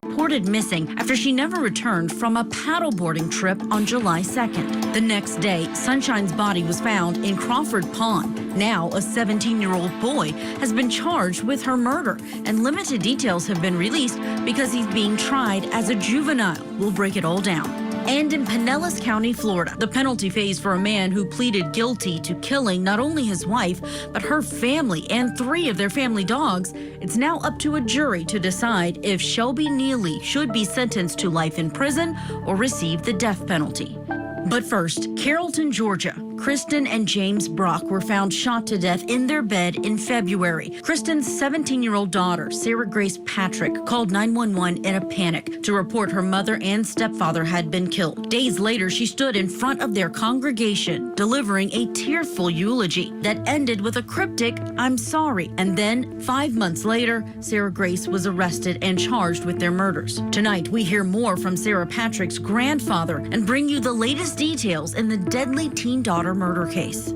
reported missing after she never returned from a paddleboarding trip on July 2nd. The next day, Sunshine's body was found in Crawford Pond. Now, a 17-year-old boy has been charged with her murder, and limited details have been released because he's being tried as a juvenile. We'll break it all down. And in Pinellas County, Florida, the penalty phase for a man who pleaded guilty to killing not only his wife, but her family and 3 of their family dogs. It's now up to a jury to decide if Shelby Neely should be sentenced to life in prison or receive the death penalty. But first, Carrollton, Georgia. Kristen and James Brock were found shot to death in their bed in February. Kristen's 17-year-old daughter, Sarah Grace Patrick, called 911 in a panic to report her mother and stepfather had been killed. Days later, she stood in front of their congregation, delivering a tearful eulogy that ended with a cryptic, "I'm sorry." And then, 5 months later, Sarah Grace was arrested and charged with their murders. Tonight, we hear more from Sarah Patrick's grandfather and bring you the latest details in the deadly teen daughter murder case.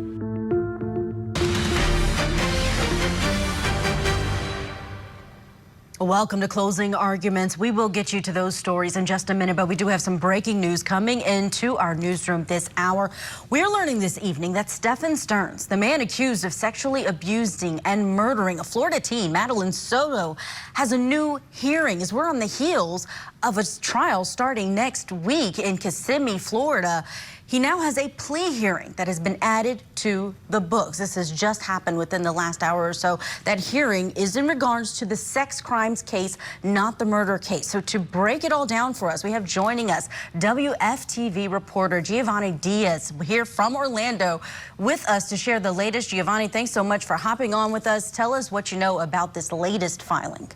Welcome to Closing Arguments. We will get you to those stories in just a minute, but we do have some breaking news coming into our newsroom this hour. We're learning this evening that Stephan Sterns, the man accused of sexually abusing and murdering a Florida teen, Madeline Soto, has a new hearing as we're on the heels of a trial starting next week in Kissimmee, Florida. He now has a plea hearing that has been added to the books. This has just happened within the last hour or so. That hearing is in regards to the sex crimes case, not the murder case. So to break it all down for us, we have joining us WFTV reporter Giovanni Diaz here from Orlando with us to share the latest. Giovanni, thanks so much for hopping on with us. Tell us what you know about this latest filing.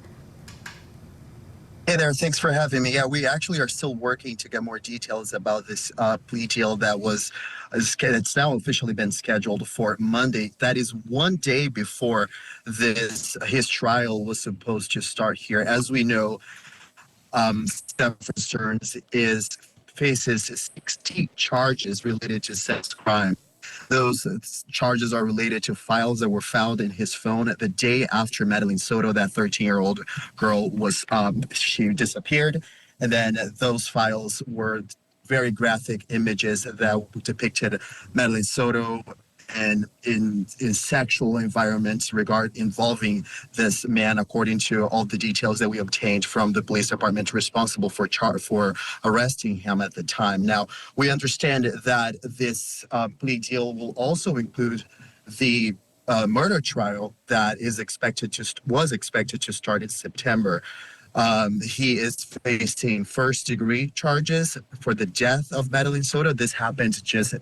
Hey there, thanks for having me. Yeah, we actually are still working to get more details about this plea deal that it's now officially been scheduled for Monday. That is one day before his trial was supposed to start here. As we know, Stephan Sterns faces 60 charges related to sex crime. Those charges are related to files that were found in his phone the day after Madeline Soto, that 13-year-old girl, she disappeared. And then those files were very graphic images that depicted Madeline Soto and in sexual environments involving this man, according to all the details that we obtained from the police department responsible for arresting him at the time. Now, we understand that this plea deal will also include the murder trial that was expected to start in September. He is facing first-degree charges for the death of Madeline Soto. This happened just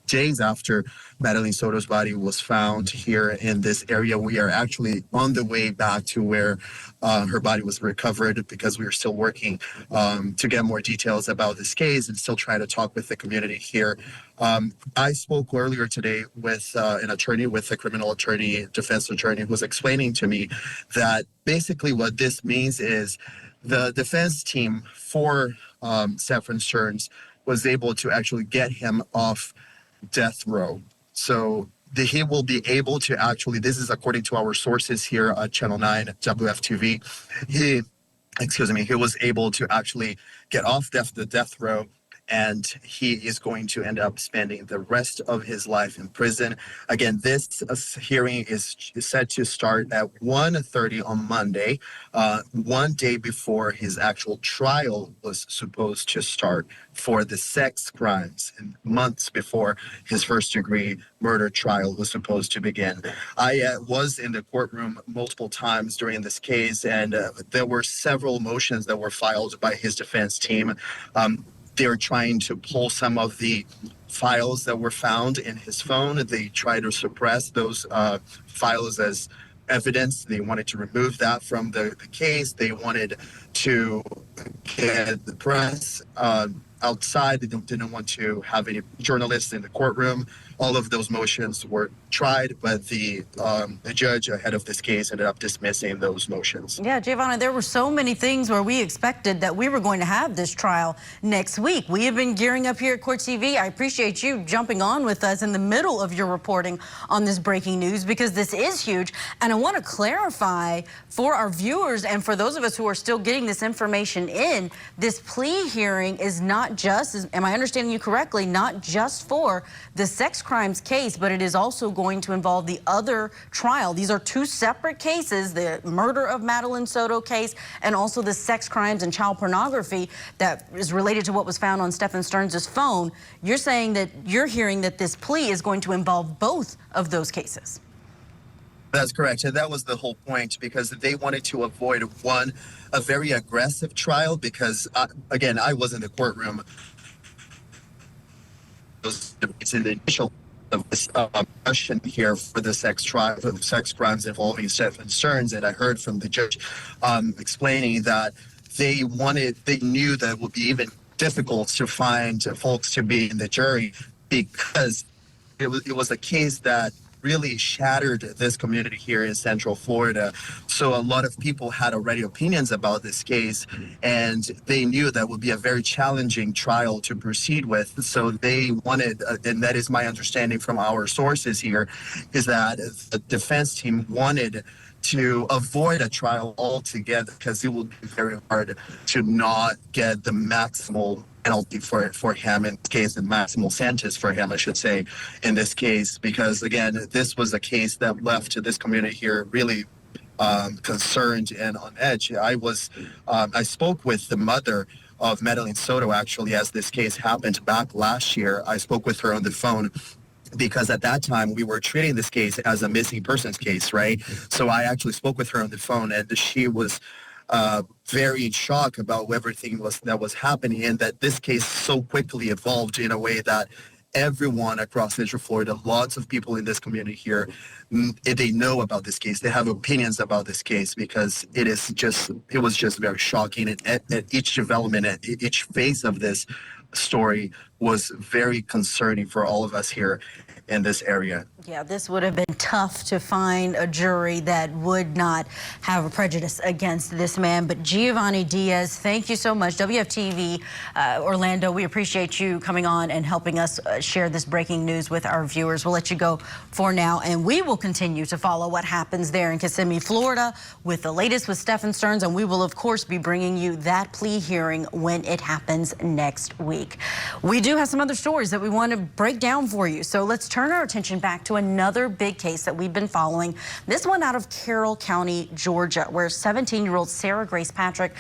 days after Madeline Soto's body was found here in this area. We are actually on the way back to where her body was recovered because we are still working to get more details about this case and still trying to talk with the community here. I spoke earlier today with an attorney, with a criminal attorney, defense attorney, who was explaining to me that basically what this means is the defense team for Stephan Sterns was able to actually get him off death row. So he will be able to actually, this is according to our sources here at Channel 9, WFTV, he was able to actually get off the death row, and he is going to end up spending the rest of his life in prison. Again, this hearing is set to start at 1:30 on Monday, one day before his actual trial was supposed to start for the sex crimes, and months before his first-degree murder trial was supposed to begin. I was in the courtroom multiple times during this case, and there were several motions that were filed by his defense team. They were trying to pull some of the files that were found in his phone. They tried to suppress those files as evidence. They wanted to remove that from the case. They wanted to get the press outside. They didn't want to have any journalists in the courtroom. all of those motions were tried, but the judge ahead of this case ended up dismissing those motions. Yeah, Giovanni, there were so many things where we expected that we were going to have this trial next week. We have been gearing up here at Court TV. I appreciate you jumping on with us in the middle of your reporting on this breaking news, because this is huge. And I want to clarify for our viewers and for those of us who are still getting this information in, this plea hearing is not just, am I understanding you correctly, not just for the sex crimes case, but it is also going to involve the other trial. These are two separate cases, the murder of Madeline Soto case and also the sex crimes and child pornography that is related to what was found on Stephan Sterns' phone. You're saying that you're hearing that this plea is going to involve both of those cases. That's correct. And that was the whole point, because they wanted to avoid, one, a very aggressive trial, because, again, I was in the courtroom. It's in the initial of this question here for the sex trial, for the sex crimes involving Stephan Sterns, and I heard from the judge explaining that they knew that it would be even difficult to find folks to be in the jury, because it was a case that really shattered this community here in Central Florida. So a lot of people had already opinions about this case, and they knew that would be a very challenging trial to proceed with. So they wanted, and that is my understanding from our sources here, is that the defense team wanted to avoid a trial altogether, because it would be very hard to not get the maximal penalty for him in this case, the maximal sentence for him, I should say, in this case, because again, this was a case that left this community here really concerned and on edge. I spoke with the mother of Madeline Soto, actually, as this case happened back last year. I spoke with her on the phone, because at that time we were treating this case as a missing persons case, right? So I actually spoke with her on the phone, and she was very in shock about everything that was happening, and that this case so quickly evolved in a way that everyone across Central Florida, lots of people in this community here, they know about this case. They have opinions about this case, because it was just very shocking. And at each development, at each phase of this story was very concerning for all of us here in this area. Yeah, this would have been tough to find a jury that would not have a prejudice against this man. But Giovanni Diaz, thank you so much. WFTV Orlando, we appreciate you coming on and helping us share this breaking news with our viewers. We'll let you go for now, and we will continue to follow what happens there in Kissimmee, Florida, with the latest with Stephan Sterns, and we will, of course, be bringing you that plea hearing when it happens next week. We do have some other stories that we want to break down for you, so let's turn our attention back to another big case that we've been following. This one out of Carroll County, Georgia, where 17-year-old Sarah Grace Patrick,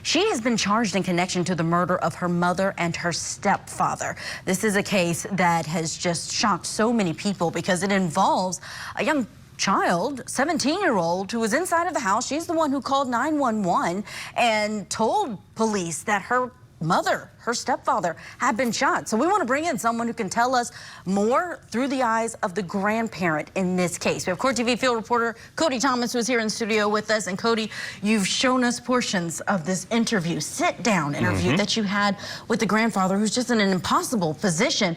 she has been charged in connection to the murder of her mother and her stepfather. This is a case that has just shocked so many people, because it involves a young child, 17-year-old, who was inside of the house. She's the one who called 911 and told police that her mother, her stepfather, had been shot. So we want to bring in someone who can tell us more through the eyes of the grandparent in this case. We have Court TV field reporter Cody Thomas, who is here in studio with us. And Cody, you've shown us portions of this interview, sit-down interview that you had with the grandfather, who's just in an impossible position.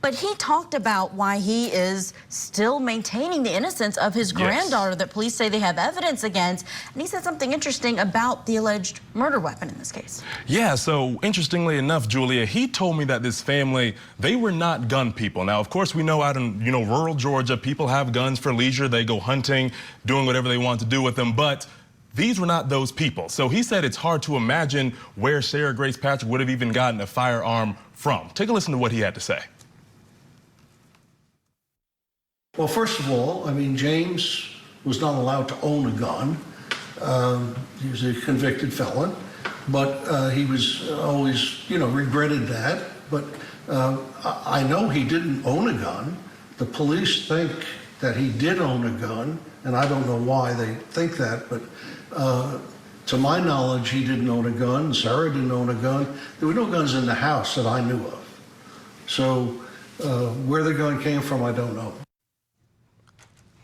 But he talked about why he is still maintaining the innocence of his granddaughter that police say they have evidence against. And he said something interesting about the alleged murder weapon in this case. Yeah, so interestingly enough, Julia, he told me that this family, they were not gun people. Now, of course, we know out in, rural Georgia, people have guns for leisure. They go hunting, doing whatever they want to do with them. But these were not those people. So he said it's hard to imagine where Sarah Grace Patrick would have even gotten a firearm from. Take a listen to what he had to say. Well, first of all, I mean, James was not allowed to own a gun. He was a convicted felon. But he was always, regretted that. But I know he didn't own a gun. The police think that he did own a gun, and I don't know why they think that, but to my knowledge, he didn't own a gun. Sarah didn't own a gun. There were no guns in the house that I knew of. So where the gun came from, I don't know.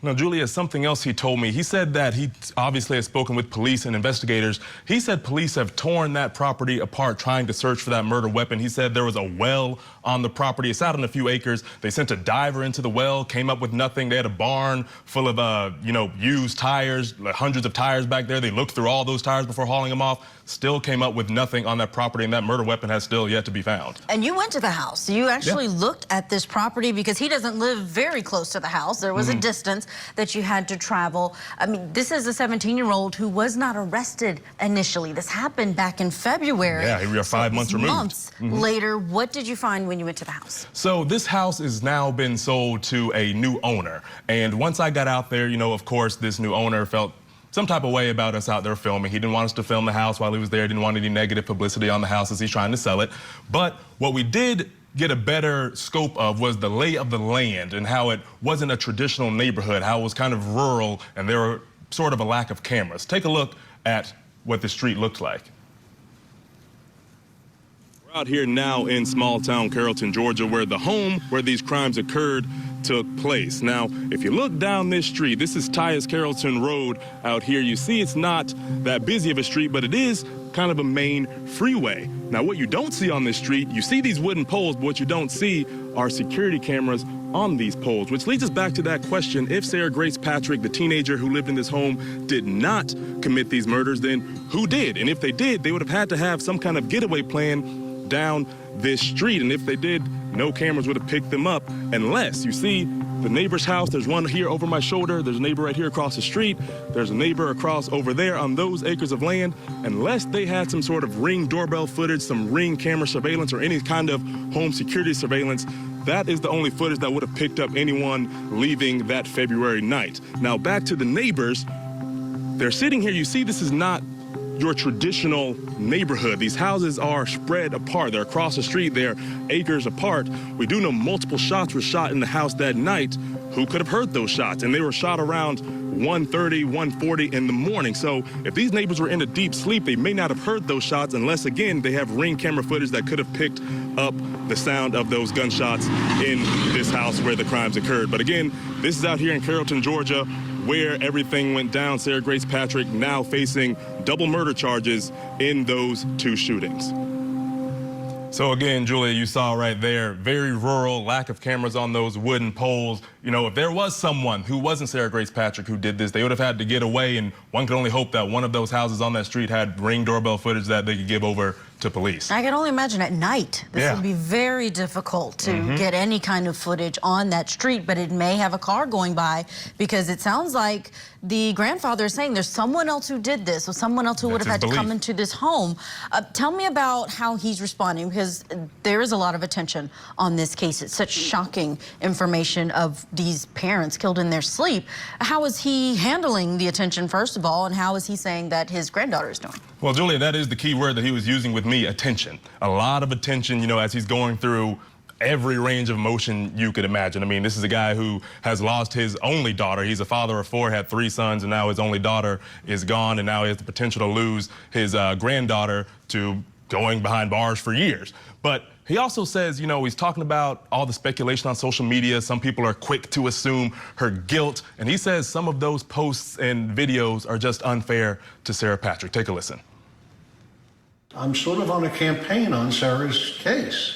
Now, Julia, something else he told me. He said that he obviously has spoken with police and investigators. He said police have torn that property apart trying to search for that murder weapon. He said there was a well on the property. It's out on a few acres. They sent a diver into the well, came up with nothing. They had a barn full of, used tires, like hundreds of tires back there. They looked through all those tires before hauling them off. Still came up with nothing on that property, and that murder weapon has still yet to be found. And you went to the house. You actually looked at this property because he doesn't live very close to the house. There was a distance that you had to travel. I mean, this is a 17-year-old who was not arrested initially. This happened back in February. Yeah, we are 5 months removed. Months later, what did you find when you went to the house? So this house has now been sold to a new owner. And once I got out there, of course, this new owner felt some type of way about us out there filming. He didn't want us to film the house while he was there. Didn't want any negative publicity on the house as he's trying to sell it. But what we did get a better scope of was the lay of the land and how it wasn't a traditional neighborhood, how it was kind of rural, and there were sort of a lack of cameras. Take a look at what the street looked like. We're out here now in small town Carrollton, Georgia, where the home where these crimes occurred took place. Now, if you look down this street, this is Tyus Carrollton Road out here. You see it's not that busy of a street, but it is kind of a main freeway. Now, what you don't see on this street, you see these wooden poles, but what you don't see are security cameras on these poles, which leads us back to that question. If Sarah Grace Patrick, the teenager who lived in this home, did not commit these murders, then who did? And if they did, they would have had to have some kind of getaway plan down this street. And if they did, no cameras would have picked them up unless you see the neighbor's house. There's one here over my shoulder. There's a neighbor right here across the street. There's a neighbor across over there on those acres of land. Unless they had some sort of Ring doorbell footage, some Ring camera surveillance, or any kind of home security surveillance, that is the only footage that would have picked up anyone leaving that February night. Now, back to the neighbors. They're sitting here. You see, this is not your traditional neighborhood. These houses are spread apart. They're across the street. They're acres apart. We do know multiple shots were shot in the house that night. Who could have heard those shots? And they were shot around 1:30, 1:40 in the morning. So if these neighbors were in a deep sleep, they may not have heard those shots unless, again, they have Ring camera footage that could have picked up the sound of those gunshots in this house where the crimes occurred. But again, this is out here in Carrollton, Georgia, where everything went down. Sarah Grace Patrick now facing double murder charges in those two shootings. So again, Julia, you saw right there, very rural, lack of cameras on those wooden poles. If there was someone who wasn't Sarah Grace Patrick who did this, they would have had to get away, and one could only hope that one of those houses on that street had Ring doorbell footage that they could give over to police. I can only imagine at night. This would be very difficult to get any kind of footage on that street, but it may have a car going by because it sounds like the grandfather is saying there's someone else who did this, or someone else who would have had to come into this home. Tell me about how he's responding, because there is a lot of attention on this case. It's such shocking information of these parents killed in their sleep. How is he handling the attention, first of all, and how is he saying that his granddaughter is doing? Well, Julia, that is the key word that he was using with me, attention. A lot of attention, as he's going through every range of emotion you could imagine. I mean, this is a guy who has lost his only daughter. He's a father of 4, had 3 sons, and now his only daughter is gone, and now he has the potential to lose his granddaughter to going behind bars for years. But he also says, he's talking about all the speculation on social media. Some people are quick to assume her guilt, and he says some of those posts and videos are just unfair to Sarah Patrick. Take a listen. I'm sort of on a campaign on Sarah's case.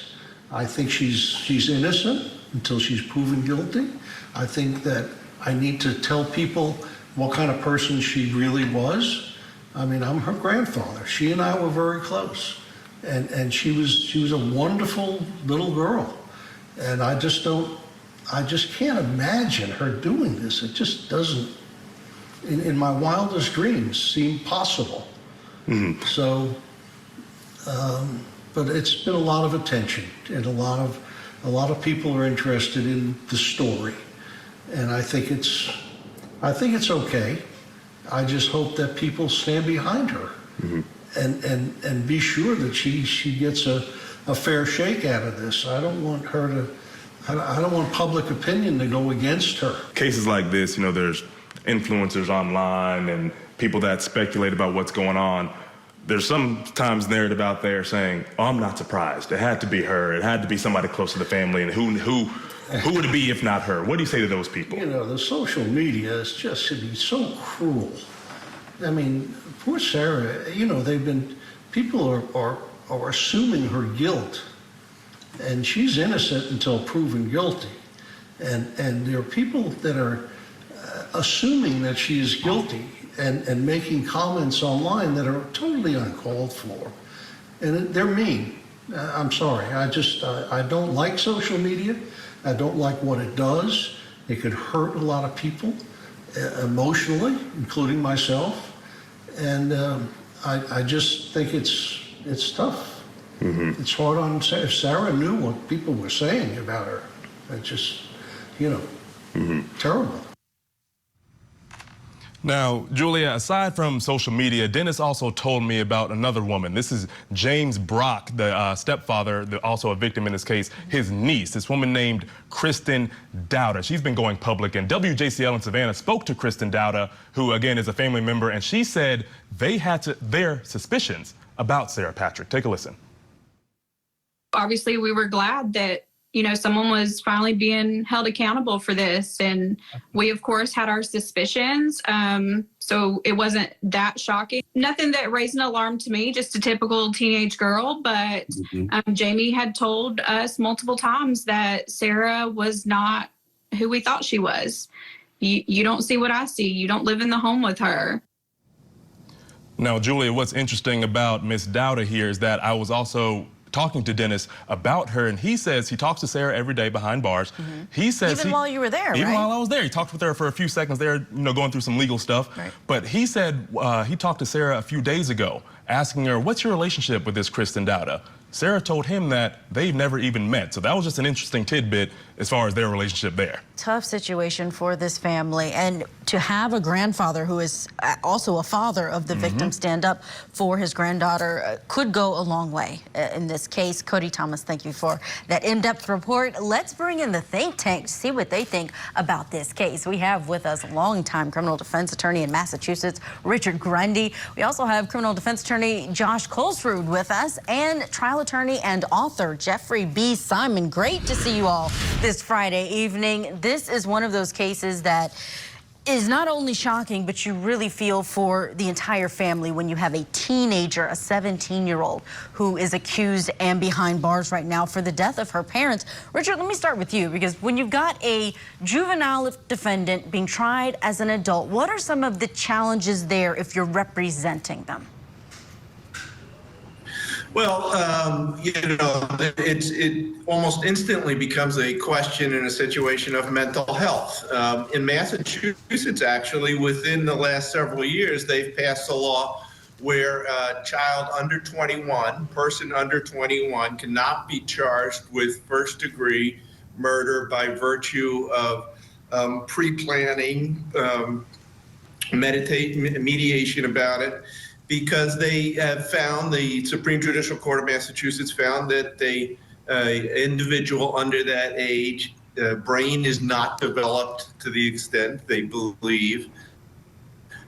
I think she's innocent until she's proven guilty. I think that I need to tell people what kind of person she really was. I mean, I'm her grandfather. She and I were very close. And she was a wonderful little girl. And I just can't imagine her doing this. It just doesn't, in my wildest dreams, seem possible. So, but it's been a lot of attention, and a lot of people are interested in the story. And I think it's okay. I just hope that people stand behind her. And be sure that she gets a fair shake out of this. I don't want her to, I don't want public opinion to go against her. Cases like this, there's influencers online and people that speculate about what's going on. There's sometimes narrative out there saying, oh, I'm not surprised. It had to be her. It had to be somebody close to the family. And who Who would it be if not her? What do you say to those people? You know, the social media is just to be so cruel. I mean, poor Sarah, you know, people are assuming her guilt, and she's innocent until proven guilty. And there are people that are assuming that she is guilty and making comments online that are totally uncalled for. And they're mean. I'm sorry. I don't like social media. I don't like what it does. It could hurt a lot of people emotionally, including myself. And I just think it's tough. Mm-hmm. It's hard on Sarah. If Sarah knew what people were saying about her, it just, you know, terrible. Now, Julia, aside from social media, Dennis also told me about another woman. This is James Brock, the stepfather, also a victim in this case, his niece, this woman named Kristen Dowda. She's been going public, and WJCL in Savannah spoke to Kristen Dowda, who, again, is a family member, and she said they had their suspicions about Sarah Patrick. Take a listen. Obviously, we were glad that, you know, someone was finally being held accountable for this. And we, of course, had our suspicions. So it wasn't that shocking. Nothing that raised an alarm to me, just a typical teenage girl. But Jamie had told us multiple times that Sarah was not who we thought she was. You don't see what I see. You don't live in the home with her. Now, Julia, what's interesting about Miss Dowda here is that I was also talking to Dennis about her, and he says he talks to Sarah every day behind bars. He says even while you were there, even right? while I was there, he talked with her for a few seconds there, you know, going through some legal stuff. Right. But he said he talked to Sarah a few days ago, asking her, "What's your relationship with this Kristen Dowda?" Sarah told him that they've never even met. So that was just an interesting tidbit as far as their relationship there. Tough situation for this family, and to have a grandfather who is also a father of the victim stand up for his granddaughter could go a long way in this case. Cody Thomas, thank you for that in-depth report. Let's bring in the think tank to see what they think about this case. We have with us longtime criminal defense attorney in Massachusetts, Richard Grundy. We also have criminal defense attorney Josh Colesrud with us, and trial attorney and author Jeffrey B. Simon. Great to see you all this Friday evening. This is one of those cases that is not only shocking, but you really feel for the entire family when you have a teenager, a 17-year-old, who is accused and behind bars right now for the death of her parents. Richard, let me start with you, because when you've got a juvenile defendant being tried as an adult, what are some of the challenges there if you're representing them? Well, you know, it almost instantly becomes a question in a situation of mental health. In Massachusetts, actually, within the last several years, they've passed a law where a child under 21, person under 21, cannot be charged with first-degree murder by virtue of pre-planning, mediation about it, because they have found, the Supreme Judicial Court of Massachusetts found that the individual under that age, brain is not developed to the extent they believe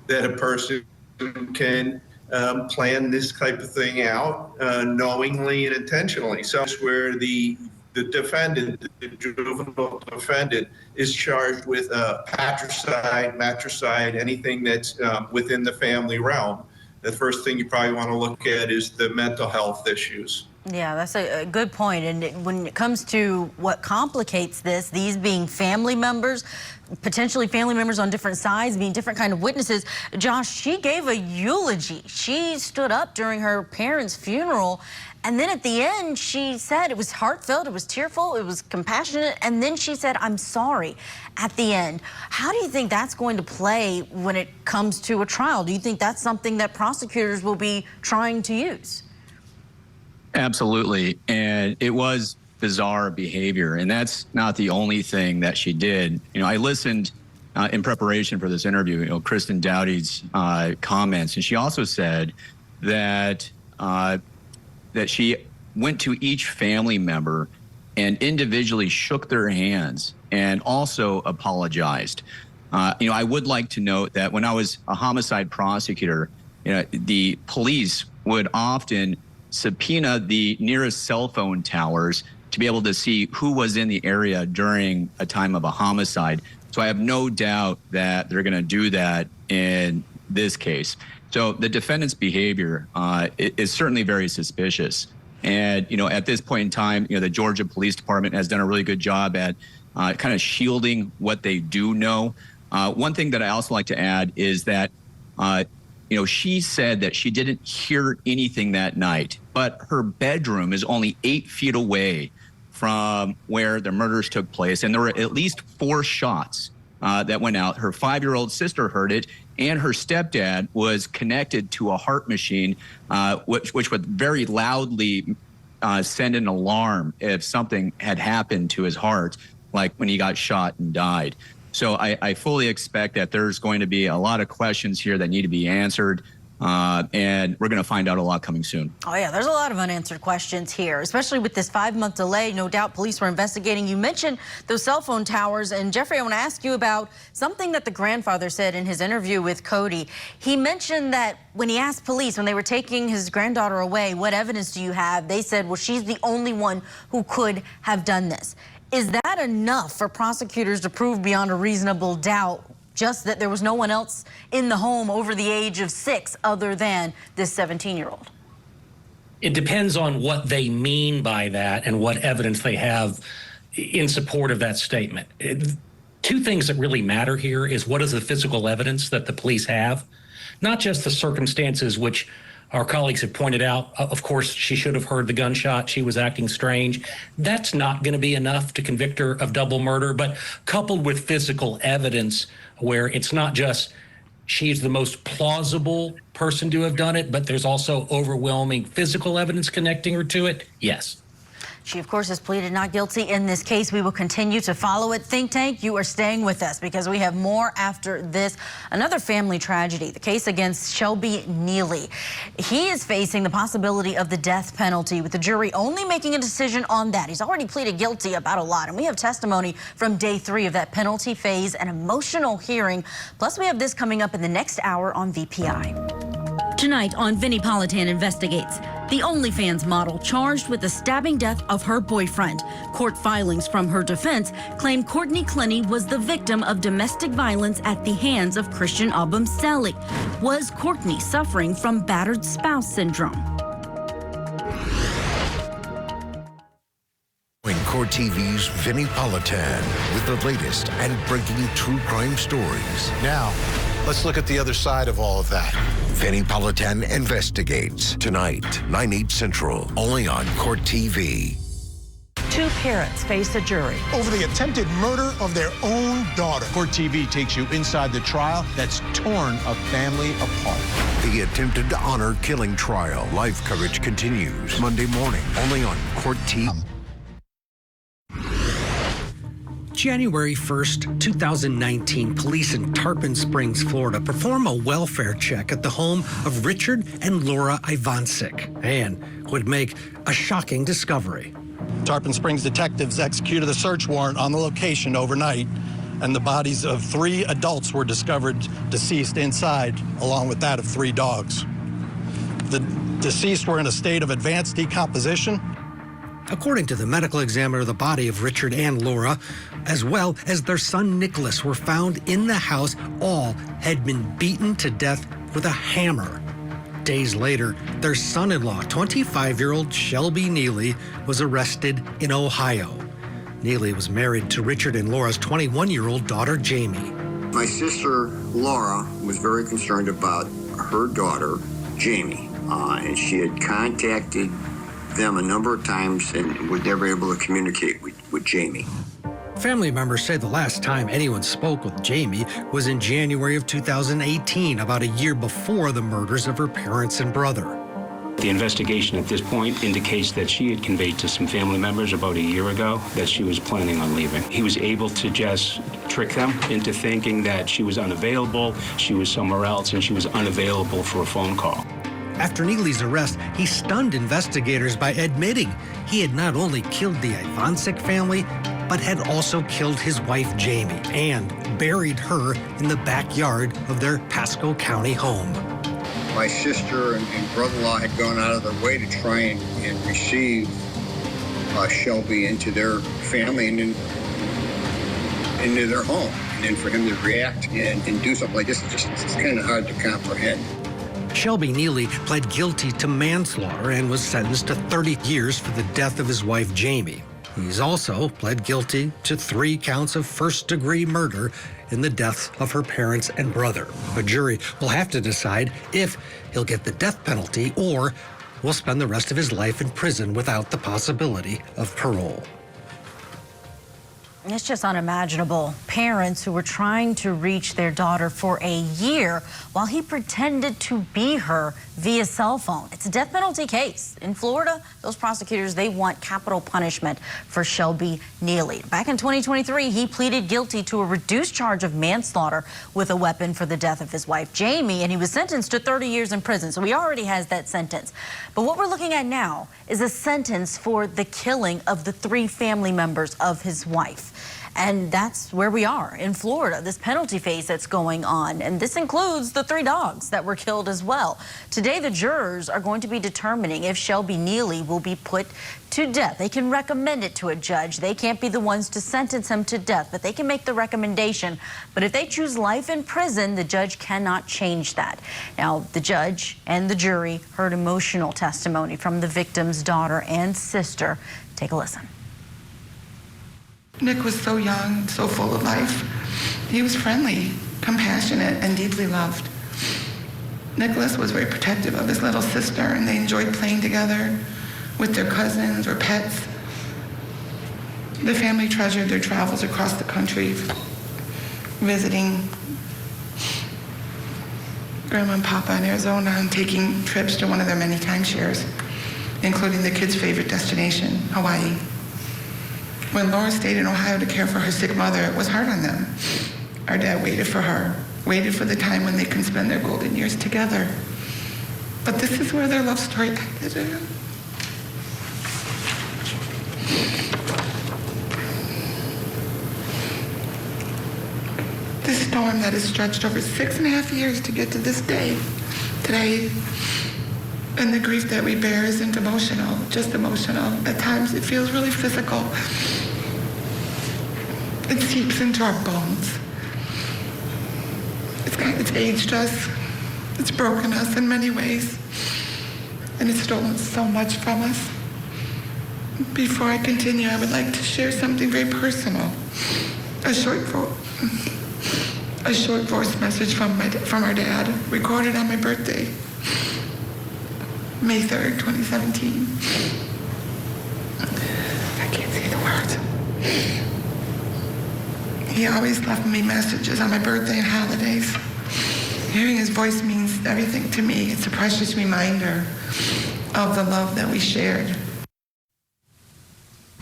that a person can plan this type of thing out knowingly and intentionally. So it's where the defendant, the juvenile defendant, is charged with patricide, matricide, anything that's within the family realm. The first thing you probably want to look at is the mental health issues. Yeah, that's a good point. And when it comes to what complicates this, these being family members, potentially family members on different sides, being different kind of witnesses, Josh, she gave a eulogy. She stood up during her parents' funeral, and then at the end, she said it was heartfelt, it was tearful, it was compassionate, and then she said, "I'm sorry," at the end. How do you think that's going to play when it comes to a trial? Do you think that's something that prosecutors will be trying to use? Absolutely, and it was bizarre behavior, and that's not the only thing that she did. You know, I listened in preparation for this interview, you know, Kristen Dowdy's comments, and she also said that that she went to each family member and individually shook their hands and also apologized. You know, I would like to note that when I was a homicide prosecutor, you know, the police would often subpoena the nearest cell phone towers to be able to see who was in the area during a time of a homicide. So I have no doubt that they're going to do that in this case. So the defendant's behavior is certainly very suspicious. And, at this point in time, the Georgia Police Department has done a really good job at kind of shielding what they do know. One thing that I also like to add is that, she said that she didn't hear anything that night, but her bedroom is only 8 feet away from where the murders took place. And there were at least 4 shots that went out. Her 5-year-old sister heard it, and her stepdad was connected to a heart machine, which would very loudly send an alarm if something had happened to his heart, like when he got shot and died. So I fully expect that there's going to be a lot of questions here that need to be answered. And we're going to find out a lot coming soon. Oh, yeah, there's a lot of unanswered questions here, especially with this 5-month delay. No doubt police were investigating. You mentioned those cell phone towers. And Jeffrey, I want to ask you about something that the grandfather said in his interview with Cody. He mentioned that when he asked police, when they were taking his granddaughter away, what evidence do you have? They said, well, she's the only one who could have done this. Is that enough for prosecutors to prove beyond a reasonable doubt just that there was no one else in the home over the age of 6 other than this 17-year-old? It depends on what they mean by that and what evidence they have in support of that statement. Two things that really matter here is what is the physical evidence that the police have, not just the circumstances which our colleagues have pointed out. Of course, she should have heard the gunshot. She was acting strange. That's not going to be enough to convict her of double murder, but coupled with physical evidence where it's not just she's the most plausible person to have done it, but there's also overwhelming physical evidence connecting her to it, yes. She, of course, has pleaded not guilty in this case. We will continue to follow it. Think Tank, you are staying with us because we have more after this. Another family tragedy, the case against Shelby Neely. He is facing the possibility of the death penalty, with the jury only making a decision on that. He's already pleaded guilty about a lot, and we have testimony from day 3 of that penalty phase, an emotional hearing. Plus, we have this coming up in the next hour on VPI. Tonight on Vinnie Politan Investigates, the OnlyFans model charged with the stabbing death of her boyfriend. Court filings from her defense claim Courtney Clenny was the victim of domestic violence at the hands of Christian Abumseli. Was Courtney suffering from battered spouse syndrome? Court TV's Vinnie Politan with the latest and breaking true crime stories. Now, let's look at the other side of all of that. Vinnie Politan Investigates tonight, 9/8 Central, only on Court TV. 2 parents face a jury Over the attempted murder of their own daughter. Court TV takes you inside the trial that's torn a family apart. The attempted honor killing trial. Live coverage continues Monday morning, only on Court TV. January 1st, 2019, police in Tarpon Springs, Florida, perform a welfare check at the home of Richard and Laura Ivancic and would make a shocking discovery. Tarpon Springs detectives executed a search warrant on the location overnight, and the bodies of 3 adults were discovered deceased inside, along with that of 3 dogs. The deceased were in a state of advanced decomposition. According to the medical examiner, the body of Richard and Laura, as well as their son Nicholas, were found in the house. All had been beaten to death with a hammer. Days later, their son-in-law, 25-year-old Shelby Neely, was arrested in Ohio. Neely was married to Richard and Laura's 21-year-old daughter, Jamie. My sister, Laura, was very concerned about her daughter, Jamie, and she had contacted them a number of times and was never able to communicate with Jamie. Family members say the last time anyone spoke with Jamie was in January of 2018, about a year before the murders of her parents and brother. The investigation at this point indicates that she had conveyed to some family members about a year ago that she was planning on leaving. He was able to just trick them into thinking that she was unavailable, she was somewhere else, and she was unavailable for a phone call. After Neely's arrest, he stunned investigators by admitting he had not only killed the Ivancic family, but had also killed his wife, Jamie, and buried her in the backyard of their Pasco County home. My sister and brother-in-law had gone out of their way to try and receive Shelby into their family and into their home. And then for him to react and do something like this, it's kind of hard to comprehend. Shelby Neely pled guilty to manslaughter and was sentenced to 30 years for the death of his wife, Jamie. He's also pled guilty to 3 counts of first-degree murder in the deaths of her parents and brother. A jury will have to decide if he'll get the death penalty or will spend the rest of his life in prison without the possibility of parole. It's just unimaginable. Parents who were trying to reach their daughter for a year while he pretended to be her via cell phone. It's a death penalty case. In Florida, those prosecutors, they want capital punishment for Shelby Neely. Back in 2023, he pleaded guilty to a reduced charge of manslaughter with a weapon for the death of his wife, Jamie, and he was sentenced to 30 years in prison. So he already has that sentence. But what we're looking at now is a sentence for the killing of the 3 family members of his wife. And that's where we are in Florida, this penalty phase that's going on. And this includes the 3 dogs that were killed as well. Today, the jurors are going to be determining if Shelby Neely will be put to death. They can recommend it to a judge. They can't be the ones to sentence him to death, but they can make the recommendation. But if they choose life in prison, the judge cannot change that. Now, the judge and the jury heard emotional testimony from the victim's daughter and sister. Take a listen. Nick was so young, so full of life. He was friendly, compassionate, and deeply loved. Nicholas was very protective of his little sister, and they enjoyed playing together with their cousins or pets. The family treasured their travels across the country, visiting Grandma and Papa in Arizona and taking trips to one of their many timeshares, including the kids' favorite destination, Hawaii. When Laura stayed in Ohio to care for her sick mother, it was hard on them. Our dad waited for her, waited for the time when they can spend their golden years together. But this is where their love story ended. This storm that has stretched over 6.5 years to get to this day, today, and the grief that we bear isn't emotional, just emotional. At times it feels really physical. It seeps into our bones. It's aged us. It's broken us in many ways. And it's stolen so much from us. Before I continue, I would like to share something very personal. A short voice message from our dad, recorded on my birthday, May 3rd, 2017. I can't say the words. He always left me messages on my birthday and holidays. Hearing his voice means everything to me. It's a precious reminder of the love that we shared.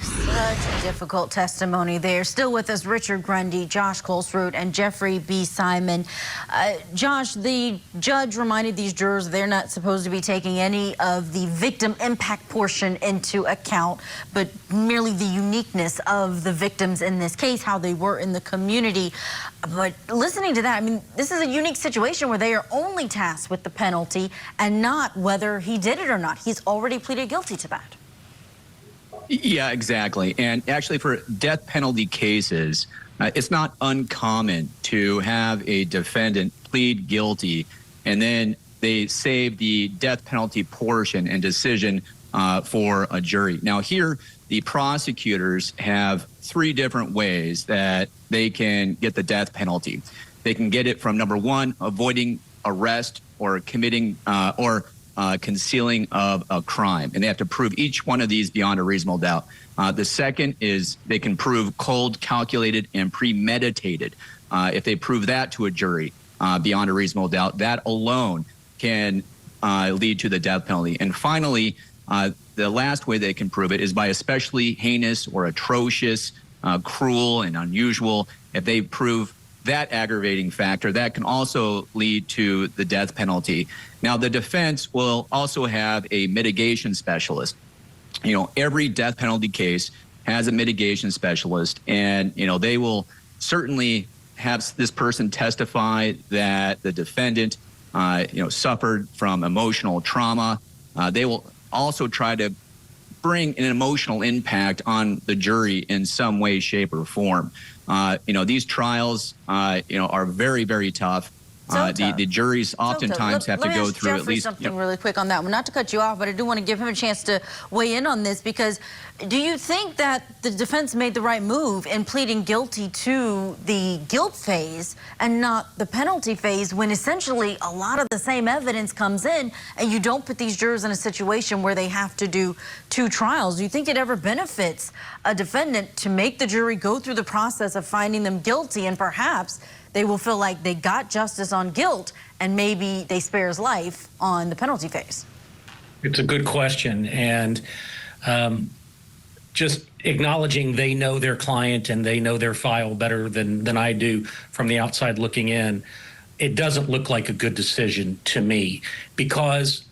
Such a difficult testimony there. Still with us, Richard Grundy, Josh Colesroot, and Jeffrey B. Simon. Josh, the judge reminded these jurors they're not supposed to be taking any of the victim impact portion into account, but merely the uniqueness of the victims in this case, how they were in the community. But listening to that, I mean, this is a unique situation where they are only tasked with the penalty and not whether he did it or not. He's already pleaded guilty to that. Yeah, exactly. And actually for death penalty cases, it's not uncommon to have a defendant plead guilty and then they save the death penalty portion and decision for a jury. Now here, the prosecutors have 3 different ways that they can get the death penalty. They can get it from, number 1, avoiding arrest or committing concealing of a crime, and they have to prove each one of these beyond a reasonable doubt. The second is they can prove cold, calculated, and premeditated. If they prove that to a jury beyond a reasonable doubt, that alone can lead to the death penalty. And finally, the last way they can prove it is by especially heinous or atrocious, cruel, and unusual. If they prove that aggravating factor, that can also lead to the death penalty. Now, the defense will also have a mitigation specialist. You know, every death penalty case has a mitigation specialist, and, you know, they will certainly have this person testify that the defendant, suffered from emotional trauma. They will also try to bring an emotional impact on the jury in some way, shape, or form. These trials, are very, very tough. The juries oftentimes have to go through at least. Something really quick on that one. Not to cut you off, but I do want to give him a chance to weigh in on this, because do you think that the defense made the right move in pleading guilty to the guilt phase and not the penalty phase, when essentially a lot of the same evidence comes in and you don't put these jurors in a situation where they have to do 2 trials? Do you think it ever benefits a defendant to make the jury go through the process of finding them guilty, and perhaps they will feel like they got justice on guilt and maybe they spare his life on the penalty phase? It's a good question. And just acknowledging they know their client and they know their file better than I do from the outside looking in, it doesn't look like a good decision to me, because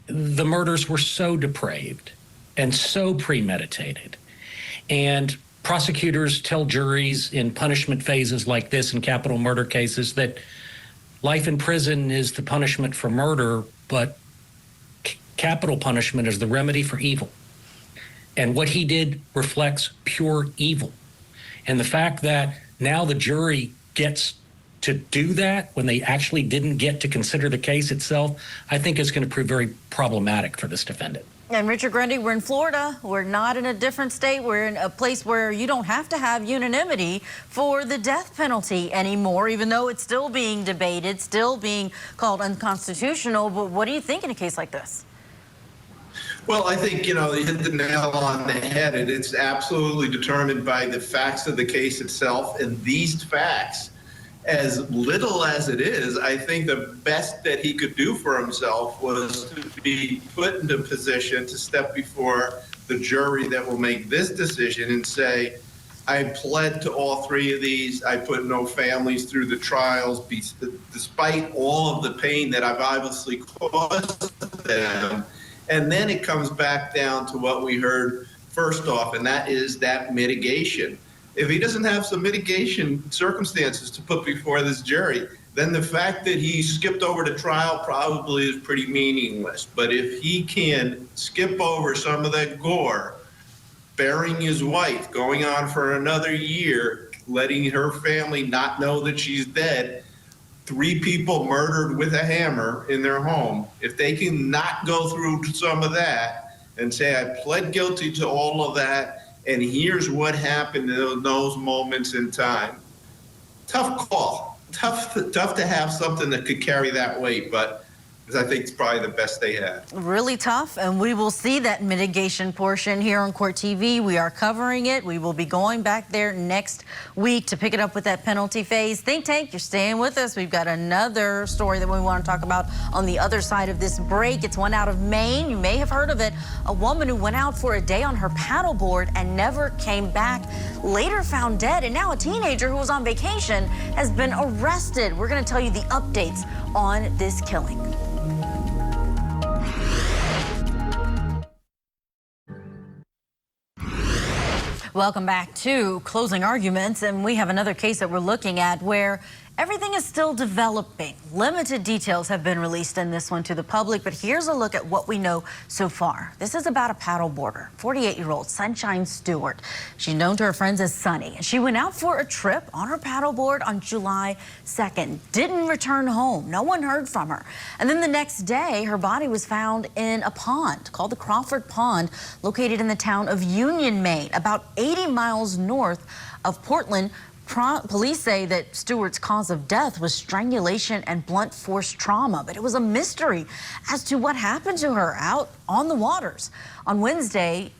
the murders were so depraved and so premeditated. And prosecutors tell juries in punishment phases like this in capital murder cases that life in prison is the punishment for murder, but capital punishment is the remedy for evil. And what he did reflects pure evil. And the fact that now the jury gets to do that when they actually didn't get to consider the case itself, I think is going to prove very problematic for this defendant. And Richard Grundy, we're in Florida. We're not in a different state. We're in a place where you don't have to have unanimity for the death penalty anymore, even though it's still being debated, still being called unconstitutional. But what do you think in a case like this? Well, I think, you hit the nail on the head. It's absolutely determined by the facts of the case itself. And these facts, as little as it is, I think the best that he could do for himself was to be put into position to step before the jury that will make this decision and say, I pled to all 3 of these. I put no families through the trials, despite all of the pain that I've obviously caused them. And then it comes back down to what we heard first off, and that is that mitigation. If he doesn't have some mitigation circumstances to put before this jury, then the fact that he skipped over to trial probably is pretty meaningless. But if he can skip over some of that gore, burying his wife, going on for another year, letting her family not know that she's dead, 3 people murdered with a hammer in their home, if they can not go through some of that and say, I pled guilty to all of that, and here's what happened in those moments in time. Tough call. Tough to have something that could carry that weight, but I think it's probably the best they had. Really tough, and we will see that mitigation portion here on Court TV. We are covering it. We will be going back there next week to pick it up with that penalty phase. Think Tank, you're staying with us. We've got another story that we want to talk about on the other side of this break. It's one out of Maine. You may have heard of it. A woman who went out for a day on her paddleboard and never came back, later found dead, and now a teenager who was on vacation has been arrested. We're going to tell you the updates on this killing. Welcome back to Closing Arguments, and we have another case that we're looking at where everything is still developing. Limited details have been released in this one to the public, but here's a look at what we know so far. This is about a paddleboarder, 48-year-old Sunshine Stewart. She's known to her friends as Sunny, and she went out for a trip on her paddleboard on July 2nd. Didn't return home. No one heard from her. And then the next day, her body was found in a pond called the Crawford Pond, located in the town of Union, Maine, about 80 miles north of Portland. Police say that Stewart's cause of death was strangulation and blunt force trauma, but it was a mystery as to what happened to her out on the waters. On Wednesday,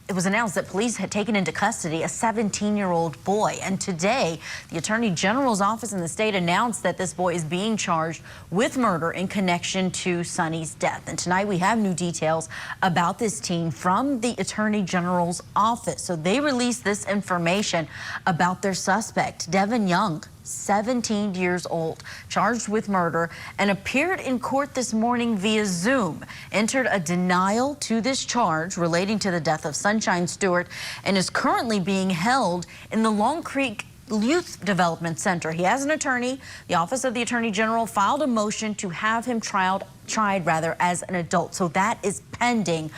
it was announced that police had taken into custody a 17-year-old boy. And today, the Attorney General's office in the state announced that this boy is being charged with murder in connection to Sunny's death. And tonight, we have new details about this teen from the Attorney General's office. So they released this information about their suspect, Devin Young, 17 years old, charged with murder, and appeared in court this morning via Zoom, entered a denial to this charge relating to the death of Sunshine Stewart, and is currently being held in the Long Creek Youth Development Center. He has an attorney. The Office of the Attorney General filed a motion to have him tried as an adult. So that is pending.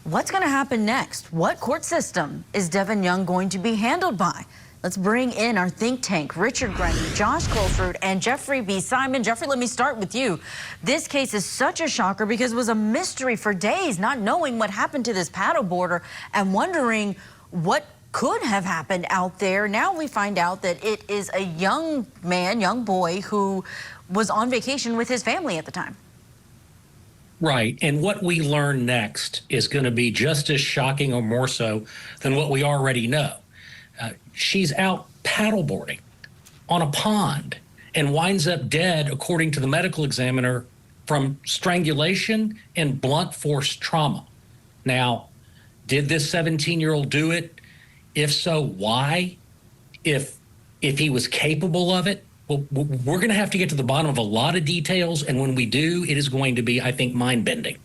What's going to happen next? What court system is Devin Young going to be handled by? Let's bring in our think tank, Richard Grundy, Josh Colesrud, and Jeffrey B. Simon. Jeffrey, let me start with you. This case is such a shocker because it was a mystery for days, not knowing what happened to this paddleboarder and wondering what could have happened out there. Now we find out that it is a young man, young boy, who was on vacation with his family at the time. Right, and what we learn next is going to be just as shocking or more so than what we already know. She's out paddleboarding on a pond and winds up dead, according to the medical examiner, from strangulation and blunt force trauma. Now, did this 17-year-old do it? If so, why? If he was capable of it? Well, we're going to have to get to the bottom of a lot of details, and when we do, it is going to be, I think, mind-bending.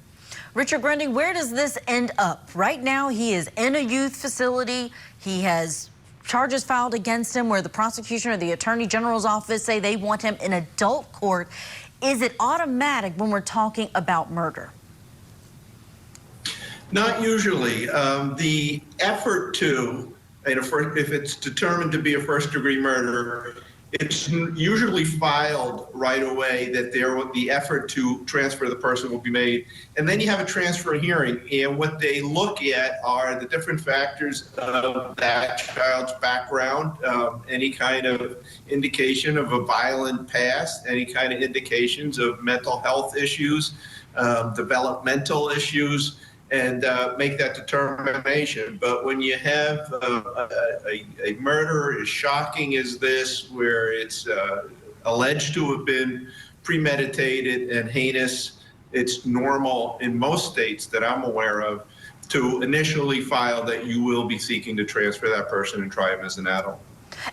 Richard Grundy, where does this end up? Right now, he is in a youth facility. He has charges filed against him where the prosecution or the attorney general's office say they want him in adult court. Is it automatic when we're talking about murder? Not usually. The effort to, if it's determined to be a first-degree murder, it's usually filed right away that the effort to transfer the person will be made. And then you have a transfer hearing. And what they look at are the different factors of that child's background, any kind of indication of a violent past, any kind of indications of mental health issues, developmental issues, and make that determination. But when you have a murder as shocking as this, where it's alleged to have been premeditated and heinous, it's normal in most states that I'm aware of to initially file that you will be seeking to transfer that person and try him as an adult.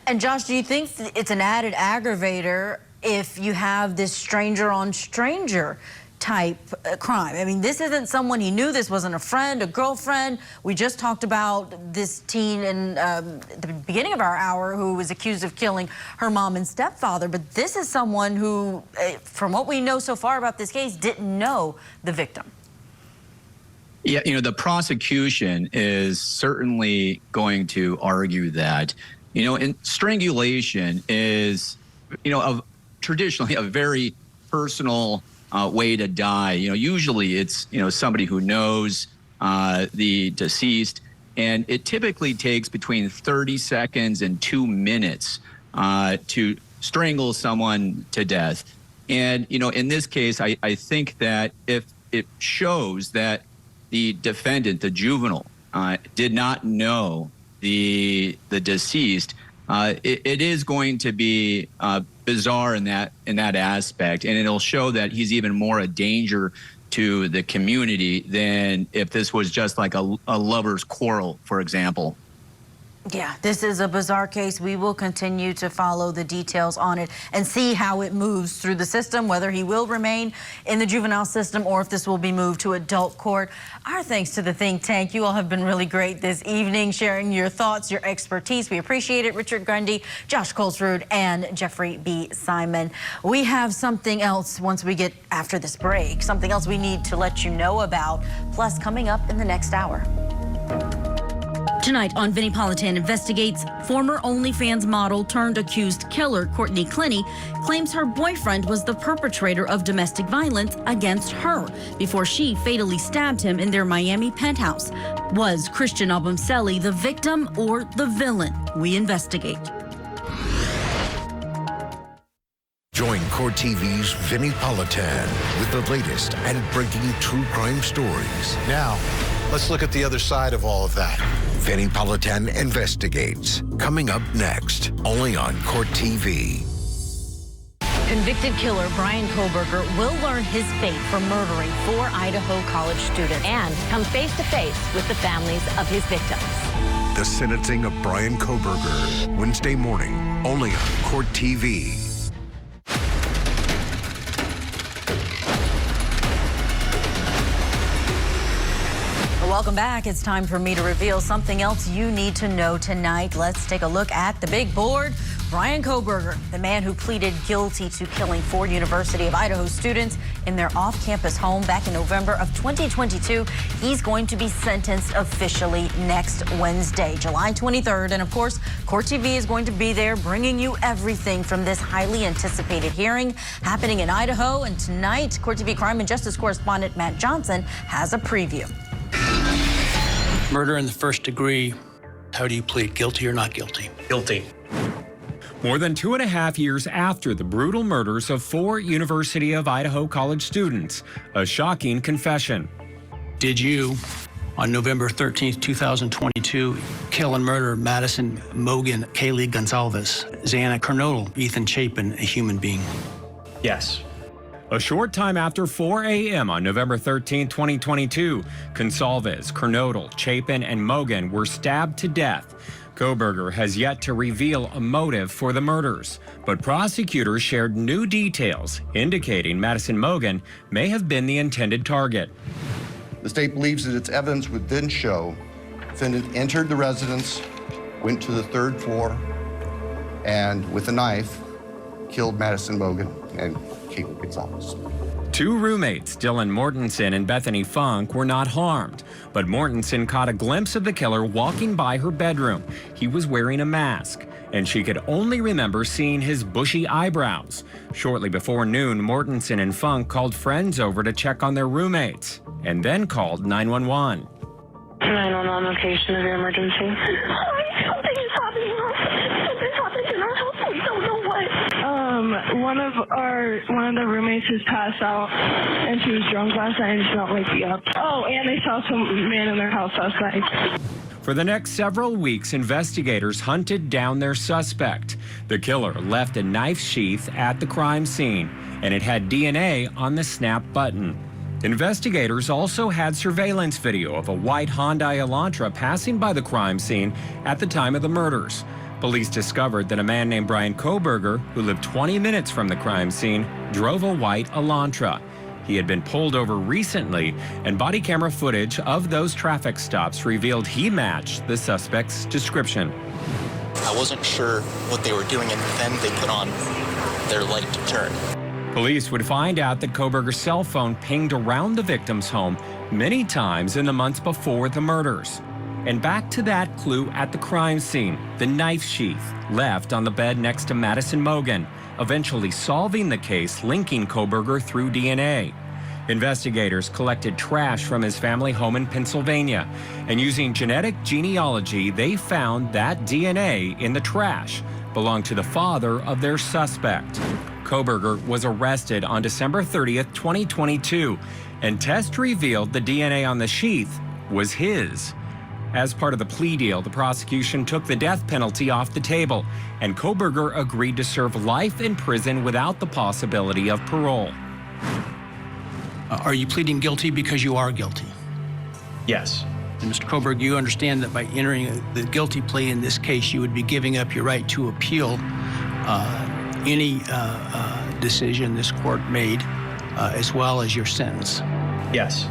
And Josh, do you think it's an added aggravator if you have this stranger on stranger type crime? I mean, this isn't someone he knew. This wasn't a friend, a girlfriend. We just talked about this teen in the beginning of our hour who was accused of killing her mom and stepfather. But this is someone who, from what we know so far about this case, didn't know the victim. Yeah, the prosecution is certainly going to argue that, and strangulation is, traditionally a very personal way to die. Usually it's, somebody who knows the deceased, and it typically takes between 30 seconds and 2 minutes to strangle someone to death. And, in this case, I think that if it shows that the defendant, the juvenile, did not know the deceased, it is going to be bizarre in that aspect, and it'll show that he's even more a danger to the community than if this was just like a lover's quarrel, for example. Yeah, this is a bizarre case. We will continue to follow the details on it and see how it moves through the system, whether he will remain in the juvenile system or if this will be moved to adult court. Our thanks to the think tank. You all have been really great this evening, sharing your thoughts, your expertise. We appreciate it. Richard Grundy, Josh Colesrud, and Jeffrey B. Simon. We have something else once we get after this break, something else we need to let you know about, plus coming up in the next hour. Tonight on Vinnie Politan Investigates, former OnlyFans model turned accused killer Courtney Clenny claims her boyfriend was the perpetrator of domestic violence against her before she fatally stabbed him in their Miami penthouse. Was Christian Abumseli the victim or the villain? We investigate. Join Court TV's Vinnie Politan with the latest and breaking true crime stories. Now, let's look at the other side of all of that. Vinnie Politan Investigates, coming up next, only on Court TV. Convicted killer Bryan Kohberger will learn his fate for murdering 4 Idaho college students and come face to face with the families of his victims. The sentencing of Bryan Kohberger, Wednesday morning, only on Court TV. Welcome back. It's time for me to reveal something else you need to know tonight. Let's take a look at the big board. Bryan Kohberger, the man who pleaded guilty to killing 4 University of Idaho students in their off-campus home back in November of 2022, he's going to be sentenced officially next Wednesday, July 23rd. And of course, Court TV is going to be there bringing you everything from this highly anticipated hearing happening in Idaho. And tonight, Court TV crime and justice correspondent Matt Johnson has a preview. Murder in the first degree. How do you plead, guilty or not guilty? Guilty. More than 2.5 years after the brutal murders of 4 University of Idaho college students, a shocking confession. Did you, on November 13th, 2022, kill and murder Madison Mogen, Kaylee Gonzalez, Xana Kernodle, Ethan Chapin, a human being? Yes. A short time after 4 a.m. on November 13, 2022, Gonsalves, Kernodle, Chapin, and Mogen were stabbed to death. Kohberger has yet to reveal a motive for the murders, but prosecutors shared new details indicating Madison Mogen may have been the intended target. The state believes that its evidence would then show the defendant entered the residence, went to the 3rd floor, and with a knife, killed Madison Mogen and Kaylee Gonzalez. 2 roommates, Dylan Mortensen and Bethany Funk, were not harmed, but Mortensen caught a glimpse of the killer walking by her bedroom. He was wearing a mask, and she could only remember seeing his bushy eyebrows. Shortly before noon, Mortensen and Funk called friends over to check on their roommates, and then called 911. 911 location of your emergency. Something is happening. Something's happened in our house. We don't know what. One of the roommates has passed out, and she was drunk last night and she not wake me up. Oh, and they saw some man in their house last night. For the next several weeks, investigators hunted down their suspect. The killer left a knife sheath at the crime scene, and it had DNA on the snap button. Investigators also had surveillance video of a white Hyundai Elantra passing by the crime scene at the time of the murders. Police discovered that a man named Bryan Kohberger, who lived 20 minutes from the crime scene, drove a white Elantra. He had been pulled over recently, and body camera footage of those traffic stops revealed he matched the suspect's description. I wasn't sure what they were doing, and then they put on their light to turn. Police would find out that Kohberger's cell phone pinged around the victim's home many times in the months before the murders. And back to that clue at the crime scene, the knife sheath left on the bed next to Madison Mogen, eventually solving the case linking Kohberger through DNA. Investigators collected trash from his family home in Pennsylvania, and using genetic genealogy, they found that DNA in the trash belonged to the father of their suspect. Kohberger was arrested on December 30th, 2022, and tests revealed the DNA on the sheath was his. As part of the plea deal, the prosecution took the death penalty off the table, and Kohberger agreed to serve life in prison without the possibility of parole. Are you pleading guilty because you are guilty? Yes. And Mr. Kohberger, you understand that by entering the guilty plea in this case, you would be giving up your right to appeal any decision this court made, as well as your sentence? Yes.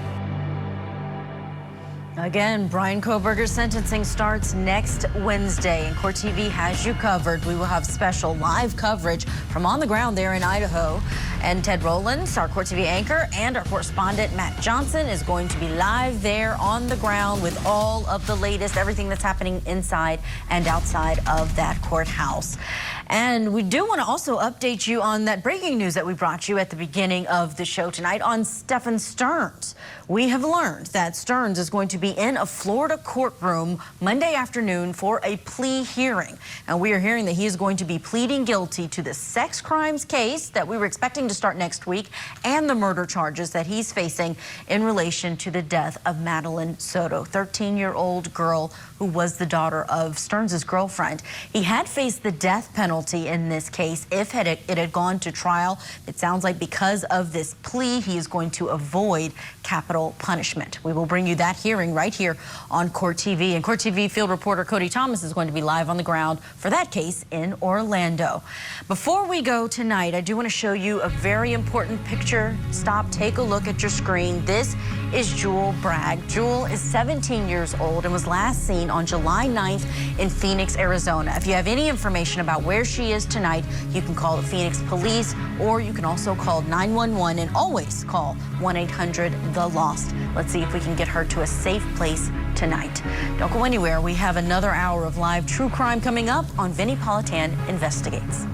Again, Bryan Kohberger's sentencing starts next Wednesday, and Court TV has you covered. We will have special live coverage from on the ground there in Idaho. And Ted Rowlands, our Court TV anchor, and our correspondent Matt Johnson is going to be live there on the ground with all of the latest, everything that's happening inside and outside of that courthouse. And we do want to also update you on that breaking news that we brought you at the beginning of the show tonight on Stephan Sterns. We have learned that Sterns is going to be in a Florida courtroom Monday afternoon for a plea hearing. And we are hearing that he is going to be pleading guilty to the sex crimes case that we were expecting to start next week and the murder charges that he's facing in relation to the death of Madeline Soto, 13-year-old girl who was the daughter of Sterns' girlfriend. He had faced the death penalty in this case if it had gone to trial. It sounds like because of this plea, he is going to avoid capital punishment. We will bring you that hearing right here on Court TV. And Court TV field reporter Cody Thomas is going to be live on the ground for that case in Orlando. Before we go tonight, I do want to show you a very important picture. Stop, take a look at your screen. This is Jewel Bragg. Jewel is 17 years old and was last seen on July 9th in Phoenix, Arizona. If you have any information about where she is tonight, you can call the Phoenix Police, or you can also call 911 and always call 1-800-THE-LOST. Let's see if we can get her to a safe place tonight. Don't go anywhere. We have another hour of live true crime coming up on Vinnie Politan Investigates.